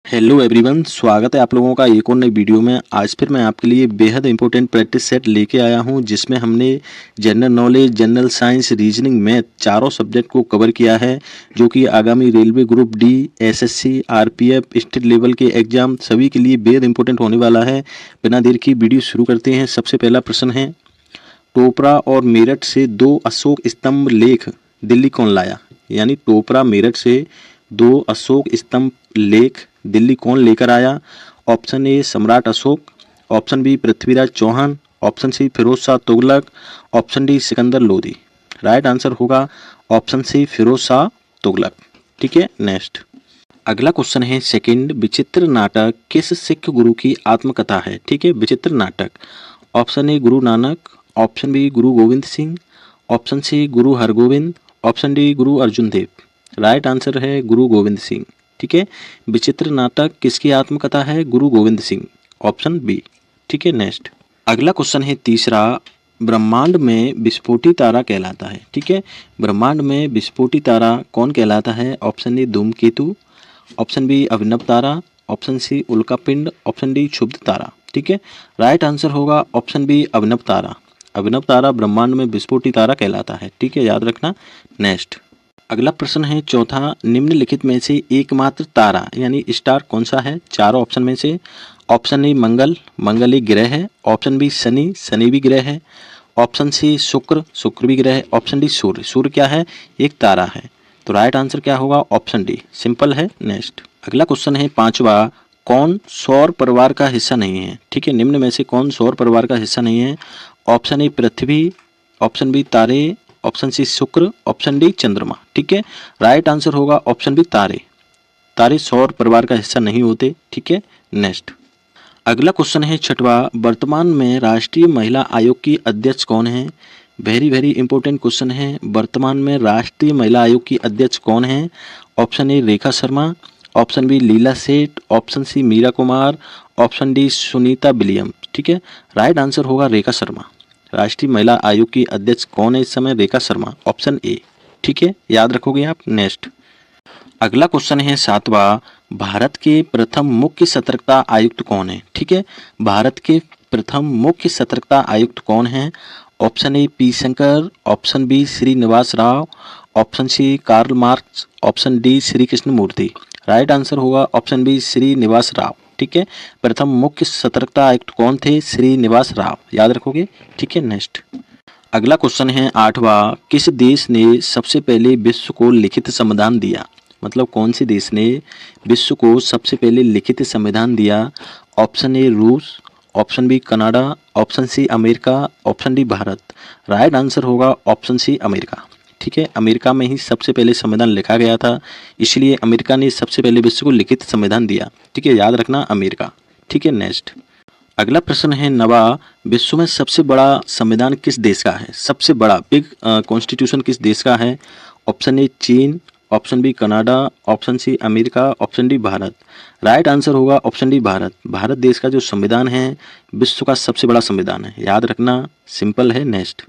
Hello everyone, स्वागत है आप लोगों का एक और नई वीडियो में। आज फिर मैं आपके लिए बेहद इंपॉर्टेंट प्रैक्टिस सेट लेके आया हूं, जिसमें हमने general knowledge, general science, reasoning, math चारों सब्जेक्ट को कवर किया है, जो कि आगामी railway group D, SSC, RPF, state level के एग्जाम सभी के लिए बेहद इंपॉर्टेंट होने वाला है। बिना देर की वीडियो शुरू करते हैं। सबसे पहला प्रश्न है, टोपरा और मेरठ से 2 अशोक स्तंभ लेख दिल्ली कौन लाया? यानी टोपरा मेरठ से 2 अशोक स्तंभ लेख दिल्ली कौन लेकर आया? ऑप्शन ए सम्राट Ashok, option B Prithviraj Chauhan, option C Firoz Shah Tughlaq, option D Sikandar Lodi. Right answer होगा ऑप्शन सी फिरोज शाह तुगलक। ठीक है, नेक्स्ट अगला क्वेश्चन है सेकंड, विचित्र नाटक किस सिख गुरु की आत्मकथा है? ठीक है, विचित्र नाटक। Option A Guru Nanak, option B Guru Govind Singh, option C Guru Hargovind, option D Guru Arjun Dev. Right answer है गुरु गोविंद सिंह। ठीक है, विचित्र नाटक किसकी आत्मकथा है? गुरु गोविंद सिंह, ऑप्शन बी। ठीक है, नेक्स्ट अगला क्वेश्चन है तीसरा, ब्रह्मांड में विस्फोटी तारा कहलाता है? ठीक है, ब्रह्मांड में विस्फोटी तारा कौन कहलाता है? ऑप्शन ए धूमकेतु, ऑप्शन बी अभिनव तारा, ऑप्शन सी उल्का पिंड, ऑप्शन डी क्षुब्ध तारा। ठीक है, राइट आंसर होगा ऑप्शन बी अभिनव तारा। अभिनव तारा ब्रह्मांड में विस्फोटी तारा कहलाता है। ठीक है, याद रखना। नेक्स्ट अगला प्रश्न है चौथा, निम्नलिखित में से एकमात्र तारा यानी स्टार कौन सा है? चारों ऑप्शन में से। ऑप्शन ए मंगल, मंगल एक ग्रह है, ऑप्शन बी शनि, शनि भी ग्रह है, ऑप्शन सी शुक्र, शुक्र भी ग्रह है, ऑप्शन डी सूर्य, सूर्य क्या है? एक तारा है। तो राइट आंसर क्या होगा? ऑप्शन डी, सिंपल है। नेक्स्ट अगला क्वेश्चन है पांचवा, कौन सौर परिवार का हिस्सा नहीं है? ठीक है, निम्न में से कौन सौर परिवार का हिस्सा नहीं है? ऑप्शन ए पृथ्वी, ऑप्शन बी तारे, ऑप्शन सी शुक्र, ऑप्शन डी चंद्रमा। ठीक है, राइट आंसर होगा ऑप्शन बी तारे। तारे सौर परिवार का हिस्सा नहीं होते। ठीक है, नेक्स्ट अगला क्वेश्चन है छठवा, वर्तमान में राष्ट्रीय महिला आयोग की अध्यक्ष कौन है? वेरी वेरी इंपॉर्टेंट क्वेश्चन है। वर्तमान में राष्ट्रीय महिला आयोग की अध्यक्ष कौन है? Option A Rekha Sharma, option B Leela Seth, option C Meera Kumar, option D Sunita William. ठीक है, राइट आंसर होगा रेखा शर्मा। राष्ट्रीय महिला आयोग की अध्यक्ष कौन है इस समय? रेखा शर्मा, ऑप्शन ए। ठीक है, याद रखोगे आप। नेक्स्ट अगला क्वेश्चन है सातवां, भारत के प्रथम मुख्य सतर्कता आयुक्त कौन है? ठीक है, भारत के प्रथम मुख्य सतर्कता आयुक्त कौन है? Option A P Shankar, option B Srinivas Rao, option C Karl Marx, option D Shri Krishna Murthy. Right answer होगा ऑप्शन बी श्रीनिवास राव। ठीक है, प्रथम मुख्य सतर्कता आयुक्त कौन थे? श्रीनिवास राव, याद रखोगे। ठीक है, नेक्स्ट अगला क्वेश्चन है आठवां, किस देश ने सबसे पहले विश्व को लिखित संविधान दिया? मतलब कौन से देश ने विश्व को सबसे पहले लिखित संविधान दिया? ऑप्शन ए रूस, option B Canada, option C America, option D Bharat. Right answer होगा ऑप्शन सी अमेरिका। ठीक है, अमेरिका में ही सबसे पहले संविधान लिखा गया था, इसलिए अमेरिका ने सबसे पहले विश्व को लिखित संविधान दिया। ठीक है, याद रखना अमेरिका। ठीक है, नेक्स्ट अगला प्रश्न है नवा, विश्व में सबसे बड़ा संविधान किस देश का है? सबसे बड़ा बिग कॉन्स्टिट्यूशन किस देश का है? ऑप्शन ए चीन, option B Canada, option C America, option D Bharat. Right answer होगा ऑप्शन डी भारत। भारत देश का जो संविधान है विश्व का सबसे बड़ा संविधान है, याद रखना, सिंपल है। नेक्स्ट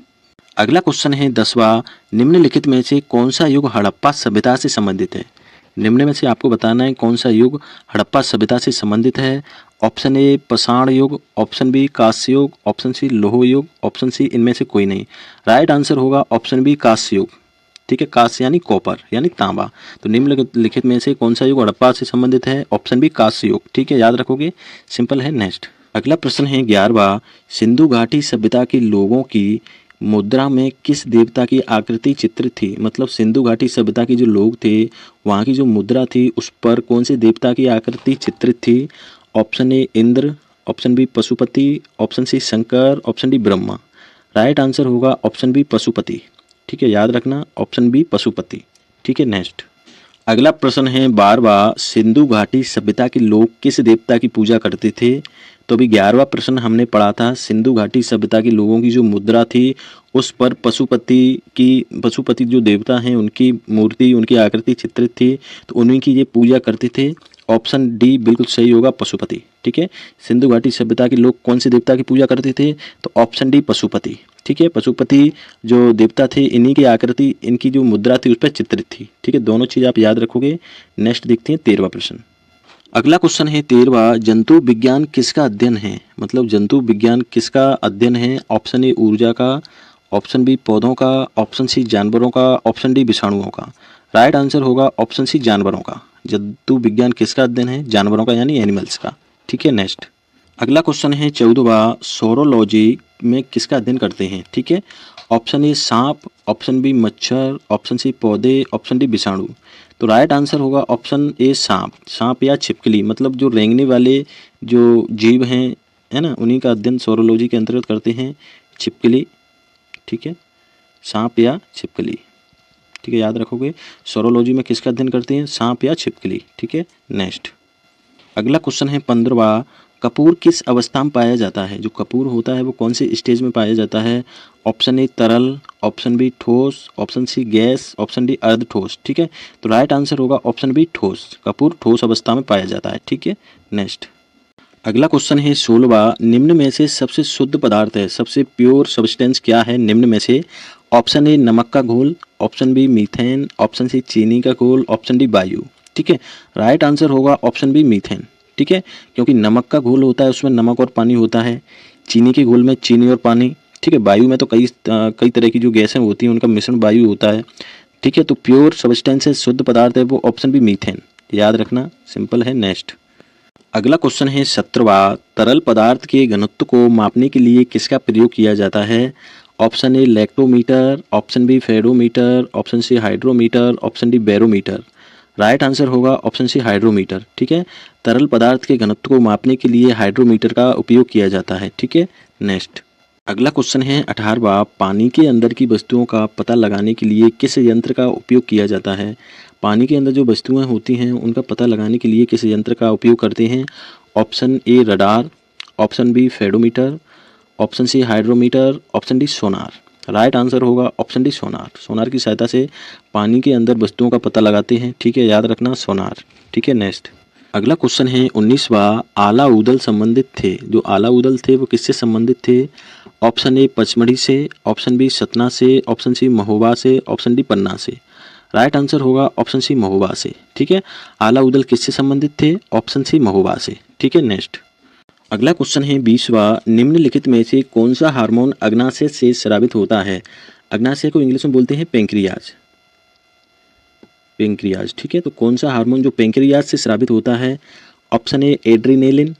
अगला क्वेश्चन है 10वां, निम्नलिखित में से कौन सा युग हड़प्पा सभ्यता से संबंधित है? निम्न में से आपको बताना है कौन सा युग हड़प्पा सभ्यता से संबंधित है। ऑप्शन ए पाषाण युग, ऑप्शन बी कांस्य युग, ऑप्शन सी लौह युग, ऑप्शन सी इनमें से कोई नहीं। राइट आंसर होगा ऑप्शन बी कांस्य युग। ठीक है, कांस्य यानी कॉपर यानी तांबा। तो निम्नलिखित में से कौन सा युग हड़प्पा से संबंधित है? ऑप्शन बी कांस्य युग। ठीक है, याद रखोगे, सिंपल है। नेक्स्ट अगला प्रश्न है 11वां, सिंधु घाटी सभ्यता के लोगों की मुद्रा में किस देवता की आकृति चित्रित थी? मतलब सिंधु घाटी सभ्यता के जो लोग थे वहाँ की जो मुद्रा थी उस पर कौन से देवता की आकृति चित्रित थी? Option A Indra, option B Pashupati, option C Shankar, option D Brahma. Right answer होगा ऑप्शन बी पशुपति। ठीक है, याद रखना ऑप्शन बी पशुपति। ठीक है, नेक्स्ट अगला प्रश्न है 12वां, सिंधु घाटी सभ्यता के लोग किस देवता की पूजा करते थे? तो अभी 11वां प्रश्न हमने पढ़ा था, सिंधु घाटी सभ्यता के लोगों की जो मुद्रा थी उस पर पशुपति जो देवता हैं उनकी मूर्ति, उनकी आकृति चित्रित थी, तो उन्हीं की ये पूजा करते थे। ऑप्शन डी बिल्कुल सही होगा, पशुपति। ठीक है, सिंधु घाटी सभ्यता के लोग कौन से देवता की पूजा करते थे? तो ऑप्शन डी पशुपति। ठीक है, पशुपति जो देवता थे इन्हीं की आकृति, इनकी जो मुद्रा थी उस पर चित्रित थी। ठीक है, दोनों चीज़ आप याद रखोगे। नेक्स्ट देखते हैं 13वां प्रश्न। अगला क्वेश्चन है 13वां, जंतु विज्ञान किसका अध्ययन है? मतलब जंतु विज्ञान किसका अध्ययन है? ऑप्शन ए ऊर्जा का, ऑप्शन बी पौधों का, ऑप्शन सी जानवरों का, ऑप्शन डी विषाणुओं का। राइट आंसर होगा ऑप्शन सी जानवरों का। जंतु विज्ञान किसका अध्ययन है? जानवरों का यानी एनिमल्स का। ठीक है, नेक्स्ट। अगला क्वेश्चन है 14वां, सोरोलॉजी में किसका अध्ययन करते हैं? ठीक है, ऑप्शन ए सांप, ऑप्शन बी मच्छर, ऑप्शन सी पौधे, ऑप्शन डी विषाणु। तो राइट आंसर होगा ऑप्शन ए सांप। सांप या छिपकली, मतलब जो रेंगने वाले जो जीव हैं, है ना, उन्हीं का अध्ययन सोरोलॉजी के अंतर्गत करते हैं। छिपकली, ठीक है, सांप या छिपकली। ठीक है, याद रखोगे, सोरोलॉजी में किसका अध्ययन करते हैं? सांप या छिपकली। ठीक है, नेक्स्ट। अगला क्वेश्चन है 15वां, कपूर किस अवस्था में पाया जाता है? जो कपूर होता है वो कौन से स्टेज में पाया जाता है? ऑप्शन ए तरल, ऑप्शन बी ठोस, option C gas, option D अर्ध ठोस। ठीक है, तो राइट आंसर होगा ऑप्शन बी ठोस। कपूर ठोस अवस्था में पाया जाता है। ठीक है, नेक्स्ट। अगला क्वेश्चन है 16वां, निम्न में से सबसे शुद्ध पदार्थ है, सबसे प्योर सब्सटेंस क्या है निम्न में से? ऑप्शन ए नमक का घोल, option B methane, option C चीनी का घोल, ऑप्शन डी वायु। ठीक है, राइट आंसर होगा ऑप्शन बी मीथेन। ठीक है, क्योंकि नमक का घोल होता है उसमें नमक और पानी होता है, चीनी के घोल में चीनी और पानी। ठीक है, वायु में तो कई तरह की जो गैसें होती हैं उनका मिश्रण वायु होता है। ठीक है, तो प्योर सब्सटेंस है, शुद्ध पदार्थ है वो ऑप्शन बी मीथेन। याद रखना, सिंपल है। नेक्स्ट। अगला क्वेश्चन है 17वां, तरल पदार्थ के घनत्व को मापने के लिए किसका प्रयोग किया जाता है? Option A lactometer, option B ferrometer, option C hydrometer, option D barometer. Right answer होगा ऑप्शन सी हाइड्रोमीटर। ठीक है, तरल पदार्थ के घनत्व को मापने के लिए हाइड्रोमीटर का उपयोग किया जाता है। ठीक है, नेक्स्ट। अगला क्वेश्चन है 18वां, पानी के अंदर की वस्तुओं का पता लगाने के लिए किस यंत्र का उपयोग किया जाता है? पानी के अंदर जो वस्तुएं होती हैं उनका पता लगाने के लिए किस यंत्र का उपयोग करते हैं? Option A radar, option B fathometer, option C hydrometer, option D sonar. Right answer होगा ऑप्शन डी सोनार। सोनार की सहायता से पानी के अंदर वस्तुओं का पता लगाते हैं। ठीक है, याद रखना, सोनार। ठीक है, नेक्स्ट। अगला क्वेश्चन है 19वां, आला उदल संबंधित थे। जो आला उदल थे वो किससे संबंधित थे? ऑप्शन ए पचमढ़ी से, ऑप्शन बी सतना से, ऑप्शन सी महोबा से, ऑप्शन डी पन्ना से। राइट आंसर होगा ऑप्शन सी महोबा से। ठीक है, आला उदल किससे संबंधित थे? ऑप्शन सी महोबा से। ठीक है, नेक्स्ट। अगला क्वेश्चन है 20वां, निम्नलिखित में से कौन सा हार्मोन अग्नाशय से स्रावित होता है? अग्नाशय को इंग्लिश में बोलते हैं पेंक्रियाज। पेंक्रियाज, ठीक है, तो कौन सा हार्मोन जो पेंक्रियाज से स्रावित होता है? Option A adrenaline,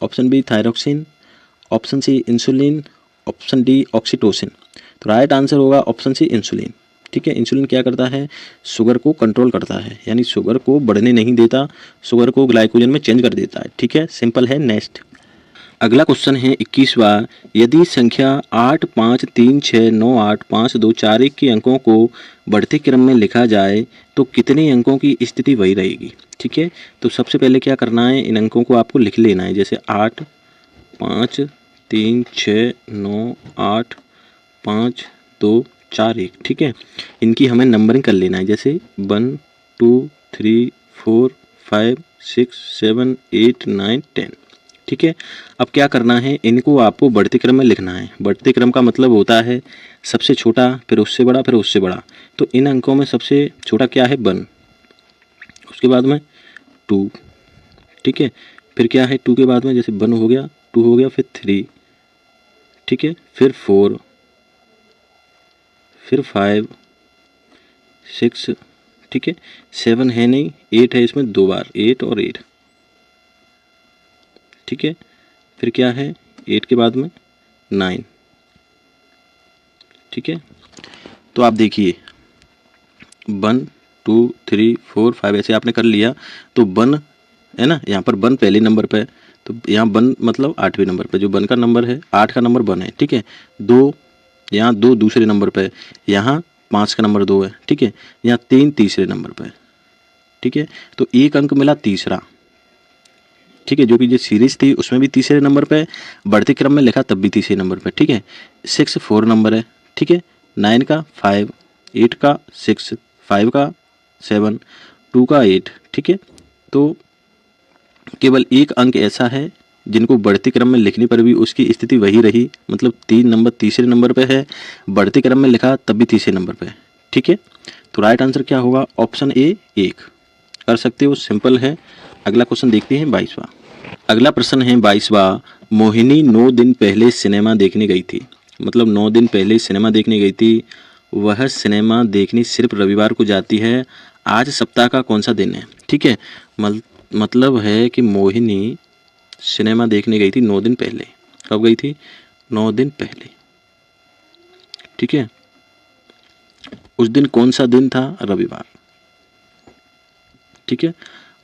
option B thyroxine, option C insulin, option D oxytocin. तो राइट आंसर होगा ऑप्शन सी इंसुलिन। ठीक है, इंसुलिन क्या करता है? शुगर को कंट्रोल करता है, यानी शुगर को बढ़ने नहीं देता, शुगर को ग्लाइकोजन में चेंज कर देता है। ठीक है, सिंपल है। नेक्स्ट। अगला क्वेश्चन है 21वां, यदि संख्या 8 5 3 6 9 8 5 2 4 1 के अंकों को बढ़ते क्रम में लिखा जाए तो कितने अंकों की स्थिति वही रहेगी? ठीक है, तो सबसे पहले क्या करना है, इन अंकों को आपको लिख लेना है, जैसे 8 5 3 6 9 8 5 2 4 1। ठीक है, इनकी हमें नंबरिंग कर लेना है, जैसे 1 2 3 4 5 6 7 8 9 10। ठीक है, अब क्या करना है, इनको आपको बढ़ते क्रम में लिखना है। बढ़ते क्रम का मतलब होता है सबसे छोटा, फिर उससे बड़ा, फिर उससे बड़ा। तो इन अंकों में सबसे छोटा क्या है? 1, उसके बाद में 2। ठीक है, फिर क्या है 2 के बाद में, जैसे 1 हो गया, 2 हो गया, फिर 3। ठीक है, फिर 4, फिर 5 6। ठीक है, 7 है नहीं, 8 है, इसमें 2 बार 8 और 8। ठीक है, फिर क्या है 8 के बाद में 9। ठीक है, तो आप देखिए 1 2 3 4 5 ऐसे आपने कर लिया, तो 1 है ना, यहाँ पर 1 पहले नंबर पे, तो यहाँ 1 मतलब 8वें नंबर पे, जो 1 का नंबर है, 8 का नंबर 1 है। ठीक है, 2 यहाँ 2 दूसरे नंबर पे, यहाँ 5 का नंबर 2 है। ठीक है, यहाँ 3 तीसरे नंबर पे। ठीक है, तो एक अंक मिला तीसरा। ठीक है, जो कि जो सीरीज थी उसमें भी तीसरे नंबर पे, बढ़ते क्रम में लिखा तब भी तीसरे नंबर पे। ठीक है, 6 4 नंबर है। ठीक है, 9 का 5, 8 का 6, 5 का 7, 2 का 8। ठीक है, तो केवल एक अंक ऐसा है जिनको बढ़ते क्रम में लिखने पर भी उसकी स्थिति वही रही, मतलब 3 नंबर तीसरे नंबर पे है, बढ़ते क्रम में लिखा तब भी तीसरे नंबर पे। ठीक है, तो राइट आंसर क्या होगा? Option A 1। कर सकते हो, सिंपल है। अगला क्वेश्चन देखते हैं 22वां। अगला प्रश्न है 22वां। मोहिनी 9 दिन पहले सिनेमा देखने गई थी। मतलब 9 दिन पहले सिनेमा देखने गई थी। वह सिनेमा देखने सिर्फ रविवार को जाती है। आज सप्ताह का कौन सा दिन है? ठीक है, मतलब है कि मोहिनी सिनेमा देखने गई थी 9 दिन पहले। कब गई थी? 9 दिन पहले। ठीक है, उस दिन कौन सा दिन था? रविवार। ठीक है,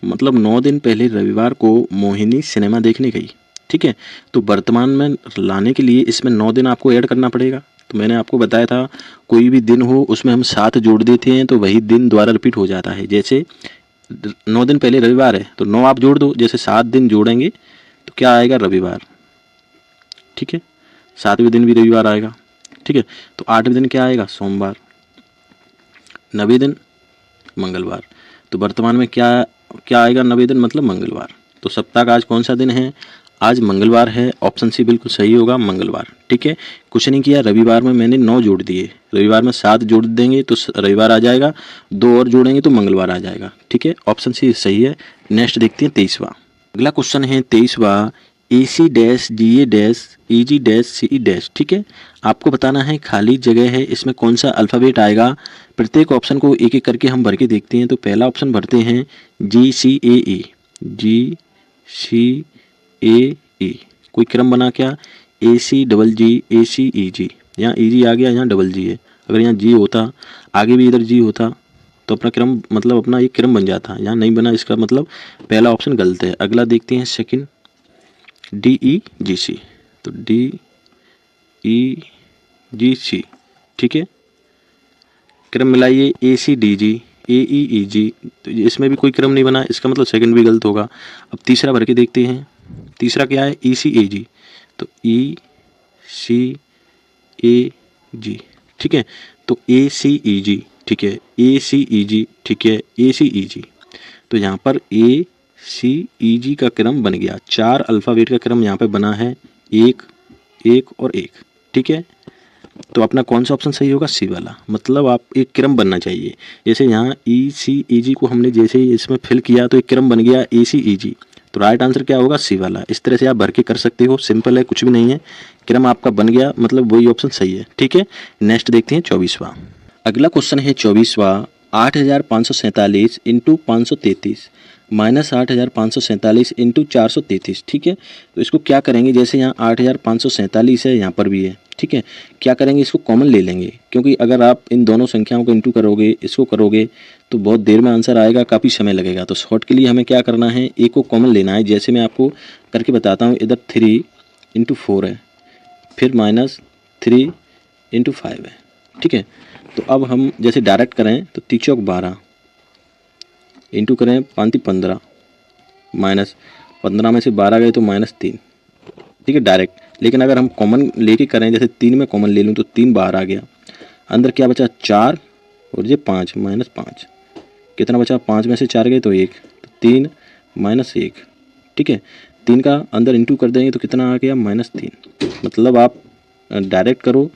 मतलब 9 दिन पहले रविवार को मोहिनी सिनेमा देखने गई। ठीक है, तो वर्तमान में लाने के लिए इसमें 9 दिन आपको ऐड करना पड़ेगा। तो मैंने आपको बताया था कोई भी दिन हो उसमें हम 7 जोड़ देते हैं तो वही दिन दोबारा रिपीट हो जाता है। जैसे 9 दिन पहले रविवार है तो 9 आप जोड़ दो, जैसे 7 दिन जोड़ेंगे तो क्या आएगा? रविवार। ठीक है, 7वें दिन भी रविवार आएगा। ठीक है, तो 8वें दिन क्या आएगा? सोमवार। 9वें दिन मंगलवार। तो वर्तमान में क्या आएगा? 9वें दिन मतलब मंगलवार। तो सप्ताह का आज कौन सा दिन है? आज मंगलवार है। ऑप्शन सी बिल्कुल सही होगा, मंगलवार। ठीक है, कुछ नहीं किया, रविवार में मैंने 9 जोड़ दिए। रविवार में 7 जोड़ देंगे तो रविवार आ जाएगा, 2 और जोड़ेंगे तो मंगलवार आ जाएगा। ठीक है, ऑप्शन सी सही है। नेक्स्ट देखते हैं 23वां। अगला क्वेश्चन है 23वां। AC dash DA dash EG dash CE dash. ठीक है, आपको बताना है खाली जगह है इसमें कौन सा अल्फ़ाबेट आएगा। प्रत्येक ऑप्शन को एक एक करके हम भर के देखते हैं। तो पहला ऑप्शन भरते हैं GCAE। GCAE कोई क्रम बना क्या? ACGG ACEG। यहाँ EG आ गया, यहाँ डबल G है। अगर यहाँ G होता, आगे भी इधर G होता तो अपना क्रम मतलब अपना एक क्रम बन जाता। यहाँ नहीं बना, इसका मतलब पहला ऑप्शन गलत है। अगला देखते हैं सेकंड, DEGC। तो DEGC। ठीक है, क्रम मिलाइए ACDG AEEG। तो इसमें भी कोई क्रम नहीं बना, इसका मतलब सेकंड भी गलत होगा। अब तीसरा भर के देखते हैं। तीसरा क्या है? ECAG। तो ECAG। ठीक है, तो ACEG। ठीक है, ACEG। ठीक है, ACEG। तो यहाँ पर ACEG का क्रम बन गया। 4 अल्फ़ाबेट का क्रम यहाँ पे बना है, 1 1 और 1। ठीक है, तो अपना कौन सा ऑप्शन सही होगा? सी वाला। मतलब आप एक क्रम बनना चाहिए। जैसे यहाँ ECEG को हमने जैसे ही इसमें फिल किया तो एक क्रम बन गया ACEG। तो राइट आंसर क्या होगा? सी वाला। इस तरह से आप भर के कर सकते हो, सिंपल है, कुछ भी नहीं है। क्रम आपका बन गया, मतलब वही ऑप्शन सही है। ठीक है, नेक्स्ट देखते हैं 24वां। अगला क्वेश्चन है 24वां। 8547 इंटू 533 माइनस 8547 इंटू 433। ठीक है, तो इसको क्या करेंगे? जैसे यहाँ 8547 है, यहाँ पर भी है। ठीक है, क्या करेंगे? इसको कॉमन ले लेंगे, क्योंकि अगर आप इन दोनों संख्याओं को इंटू करोगे, इसको करोगे तो बहुत देर में आंसर आएगा, काफ़ी समय लगेगा। तो शॉर्ट के लिए हमें क्या करना है? एक को कॉमन लेना है। जैसे मैं आपको करके बताता हूँ। इधर 3 इंटू 4 है, फिर माइनस 3 इंटू 5 है। ठीक है, तो अब हम जैसे डायरेक्ट करें तो 3 चौक 12 इंटू करें 5 15 माइनस 15 में से 12 गए तो -3। ठीक है, डायरेक्ट। लेकिन अगर हम कॉमन लेके करें, जैसे 3 में कॉमन ले लूँ तो 3 बाहर आ गया, अंदर क्या बचा? 4 और ये 5 -5 कितना बचा? 5 में से 4 गए तो 1, तो 3 -1। ठीक है, 3 का अंदर इंटू कर देंगे तो कितना आ गया? -3। मतलब आप डायरेक्ट करो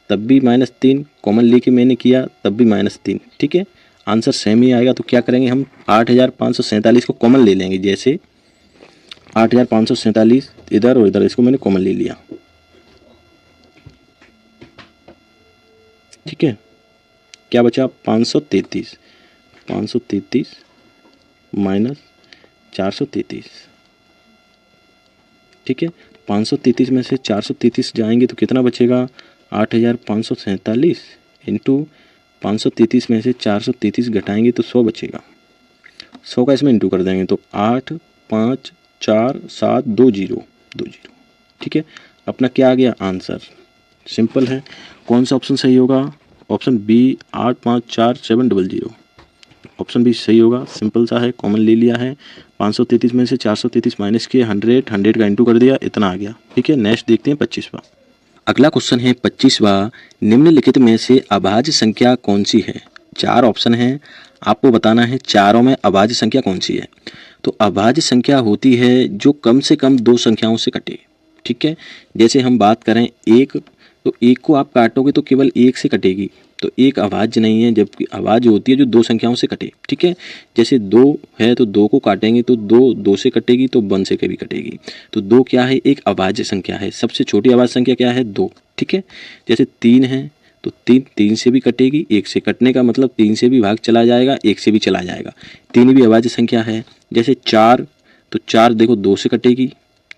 तब भी -3, कॉमन लेके मैंने किया तब भी -3। ठीक है, आंसर सेम ही आएगा। तो क्या करेंगे हम? 8547 को कॉमन ले लेंगे। जैसे 8547 इधर और इधर, इसको मैंने कॉमन ले लिया। ठीक है, क्या बचा? 533 माइनस 433। ठीक है, 533 में से 433 जाएंगे तो कितना बचेगा? 8547 इंटू 533 में से 433 घटाएंगे तो 100 बचेगा। 100 का इसमें इंटू कर देंगे तो 8 5 4 7 2 0 2 0। ठीक है, अपना क्या आ गया? आंसर। सिंपल है। कौन सा ऑप्शन सही होगा? Option B 8 5 4 7 0 0। ऑप्शन बी सही होगा, सिंपल सा है, कॉमन ले लिया है। 533 में से 433 माइनस किए, 100 का इंटू कर दिया, इतना आ गया। ठीक है, नेक्स्ट देखते हैं 25वां। अगला क्वेश्चन है 25वां। निम्नलिखित में से अभाज्य संख्या कौन सी है? 4 ऑप्शन हैं, आपको बताना है चारों में अभाज्य संख्या कौन सी है। तो अभाज्य संख्या होती है जो कम से कम 2 संख्याओं से कटे। ठीक है, जैसे हम बात करें 1 तो एक को आप काटोगे तो केवल एक से कटेगी, तो एक अभाज्य नहीं है, जबकि अभाज्य होती है जो दो संख्याओं से कटे। ठीक है, जैसे 2 है तो 2 को काटेंगे तो 2 से कटेगी, तो 1 से कभी कटेगी। तो 2 क्या है, एक अभाज्य संख्या है। सबसे छोटी अभाज्य संख्या क्या है, 2। ठीक है, जैसे 3 है तो 3 से भी कटेगी, 1 से कटने का मतलब 3 से भी भाग चला जाएगा, 1 से भी चला जाएगा, 3 भी अभाज्य संख्या है। जैसे 4, तो 4 देखो 2 से कटेगी,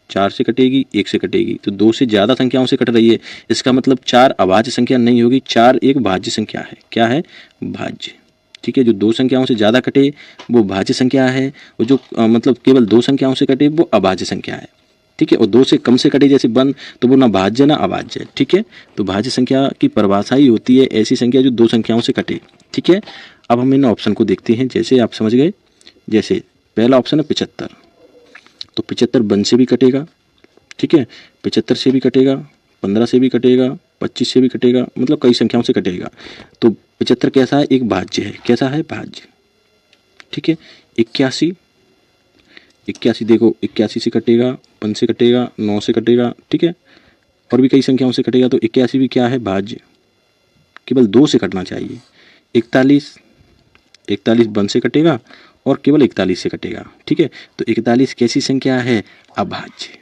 4 से कटेगी, 1 से कटेगी, तो 2 से ज़्यादा संख्याओं से कट रही है, इसका मतलब 4 अभाज्य संख्या नहीं होगी, 4 एक भाज्य संख्या है। क्या है, भाज्य। ठीक है, जो 2 संख्याओं से ज़्यादा कटे वो भाज्य संख्या है, और जो मतलब केवल 2 संख्याओं से कटे वो अभाज्य संख्या है। ठीक है, और 2 से कम से कटे जैसे 1, तो वो ना भाज्य ना अभाज्य। ठीक है, तो भाज्य संख्या की परिभाषा ही होती है ऐसी संख्या जो 2 संख्याओं से कटे। ठीक है, अब हम इन ऑप्शन को देखते हैं, जैसे आप समझ गए। जैसे पहला ऑप्शन है 75, तो 75 1 से भी कटेगा। ठीक है, 75 से भी कटेगा, 15 से भी कटेगा, 25 से भी कटेगा, मतलब कई संख्याओं से कटेगा। तो 75 कैसा है, एक भाज्य है। कैसा है, भाज्य। ठीक है, 81 देखो 81 से कटेगा, 1 से कटेगा, 9 से कटेगा। ठीक है, और भी कई संख्याओं से कटेगा, तो 81 भी क्या है, भाज्य। केवल 2 से कटना चाहिए। 41 1 से कटेगा और केवल 41 से कटेगा। ठीक है, तो 41 कैसी संख्या है, अभाज्य।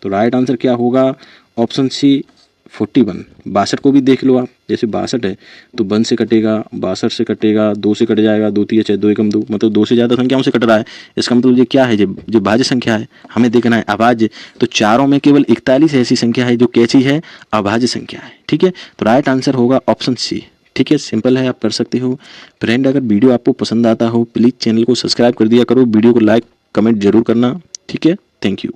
तो राइट आंसर क्या होगा, ऑप्शन सी 41। 62 को भी देख लो आप, जैसे 62 है तो 1 से कटेगा, 62 से कटेगा, 2 से कट जाएगा, 2 3 6 2 एकम 2, मतलब 2 से ज़्यादा संख्याओं से कट रहा है। इसका मतलब ये क्या है, जो भाज्य संख्या है, हमें देखना है अभाज्य। तो चारों में केवल 41 ऐसी संख्या है जो कैसी है, अभाज्य संख्या है। ठीक है, तो राइट आंसर होगा ऑप्शन सी। ठीक है, सिंपल है, आप कर सकते हो। फ्रेंड, अगर वीडियो आपको पसंद आता हो प्लीज़ चैनल को सब्सक्राइब कर दिया करो, वीडियो को लाइक कमेंट जरूर करना। ठीक है, थैंक यू।